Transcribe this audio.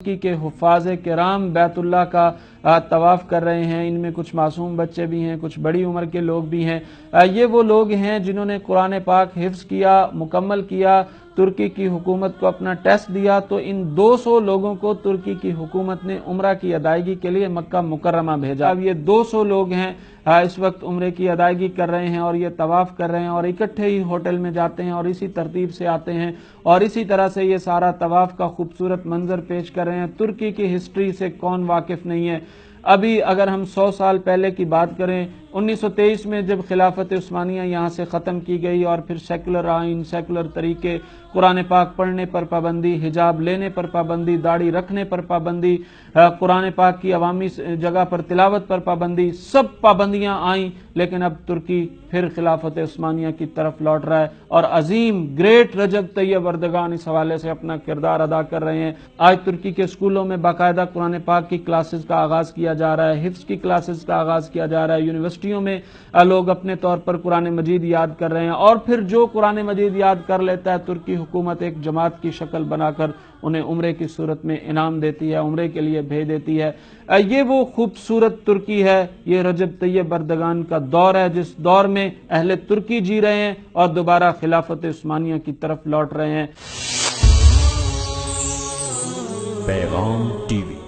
کے حفاظ کرام بیت اللہ کا طواف کر رہے ہیں. ان میں کچھ معصوم بچے بھی ہیں, کچھ بڑی عمر کے لوگ بھی ہیں. یہ وہ لوگ ہیں جنہوں نے قرآن پاک حفظ کیا, مکمل کیا, ترکی کی حکومت کو اپنا ٹیسٹ دیا. تو ان 200 لوگوں کو ترکی کی حکومت نے عمرہ کی ادائیگی کے لیے مکہ مکرمہ بھیجا. اب یہ 200 لوگ ہیں اس وقت عمرے کی ادائیگی کر رہے ہیں اور یہ طواف کر رہے ہیں اور اکٹھے ہی ہوٹل میں جاتے ہیں اور اسی ترتیب سے آتے ہیں اور اسی طرح سے یہ سارا طواف کا خوبصورت منظر پیش کر رہے ہیں. ترکی کی ہسٹری سے کون واقف نہیں ہے؟ ابھی اگر ہم 100 سال پہلے کی بات کریں, 1923 میں جب خلافت عثمانیہ یہاں سے ختم کی گئی اور پھر سیکولر آئین, سیکولر طریقے, قرآن پاک پڑھنے پر پابندی, حجاب لینے پر پابندی, داڑھی رکھنے پر پابندی, قرآن پاک کی عوامی جگہ پر تلاوت پر پابندی, سب پابندیاں آئیں. لیکن اب ترکی پھر خلافت عثمانیہ کی طرف لوٹ رہا ہے اور عظیم گریٹ رجب طیب اردگان اس حوالے سے اپنا کردار ادا کر رہے ہیں. آج ترکی کے اسکولوں میں باقاعدہ قرآن پاک کی کلاسز کا آغاز کیا جا رہا ہے, حفظ کی کلاسز کا آغاز کیا جا رہا ہے, یونیورسٹیوں میں لوگ اپنے طور پر قرآن مجید یاد کر رہے ہیں اور پھر جو قرآن مجید یاد کر لیتا ہے ترکی حکومت ایک جماعت کی شکل بنا کر انہیں عمرے کی صورت میں انعام دیتی ہے, عمرے کے لیے بھیج دیتی ہے. یہ وہ خوبصورت ترکی ہے, یہ رجب طیب اردگان کا دور ہے جس دور میں اہل ترکی جی رہے ہیں اور دوبارہ خلافت عثمانیہ کی طرف لوٹ رہے ہیں. پیغام ٹی وی